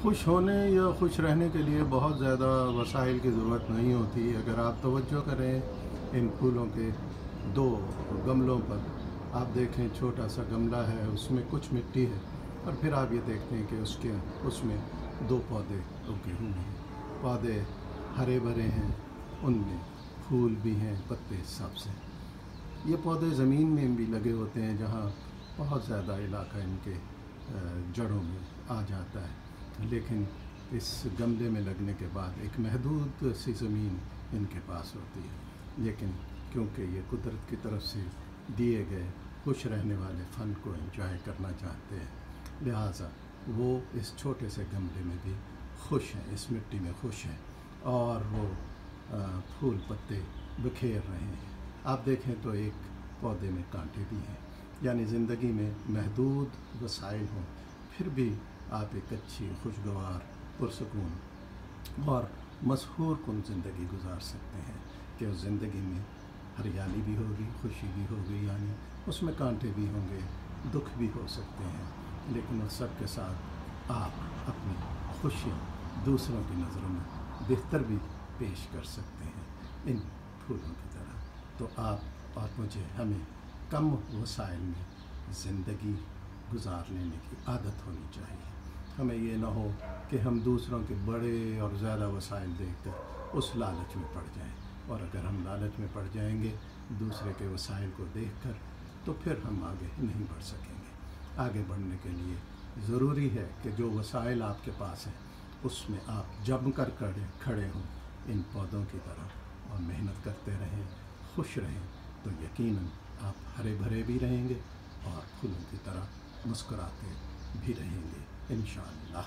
खुश होने या खुश रहने के लिए बहुत ज़्यादा वसाइल की ज़रूरत नहीं होती। अगर आप तवज्जो करें इन फूलों के दो गमलों पर, आप देखें छोटा सा गमला है, उसमें कुछ मिट्टी है, और फिर आप ये देखते हैं कि उसमें दो पौधे उगे हुए हैं। पौधे हरे भरे हैं, उनमें फूल भी हैं, पत्ते सबसे। ये पौधे ज़मीन में भी लगे होते हैं जहाँ बहुत ज़्यादा इलाका इनके जड़ों में आ जाता है, लेकिन इस गमले में लगने के बाद एक महदूद सी ज़मीन इनके पास होती है। लेकिन क्योंकि ये कुदरत की तरफ से दिए गए खुश रहने वाले फल को एंजॉय करना चाहते हैं, लिहाजा वो इस छोटे से गमले में भी खुश हैं, इस मिट्टी में खुश हैं, और वो फूल पत्ते बिखेर रहे हैं। आप देखें तो एक पौधे में कांटे भी हैं, यानी ज़िंदगी में महदूद वसाइल हों, फिर भी आप एक अच्छी खुशगवार पुरसकून और मसहूर कुन ज़िंदगी गुजार सकते हैं कि उस ज़िंदगी में हरियाली भी होगी, खुशी भी होगी, यानी उसमें कांटे भी होंगे, दुख भी हो सकते हैं, लेकिन उस सब के साथ आप अपनी खुशियाँ दूसरों की नज़रों में बेहतर भी पेश कर सकते हैं इन फूलों की तरह। तो आप और मुझे, हमें कम वसाइल में ज़िंदगी गुजार लेने की आदत होनी चाहिए। हमें ये ना हो कि हम दूसरों के बड़े और ज़्यादा वसाइल देखकर उस लालच में पड़ जाएं, और अगर हम लालच में पड़ जाएंगे दूसरे के वसाइल को देखकर, तो फिर हम आगे नहीं बढ़ सकेंगे। आगे बढ़ने के लिए ज़रूरी है कि जो वसाइल आपके पास हैं उसमें आप जम कर खड़े हों इन पौधों की तरह, और मेहनत करते रहें, खुश रहें, तो यकीनन आप हरे भरे भी रहेंगे और फूलों की तरह मुस्कुराते भी रहेंगे इंशाअल्लाह।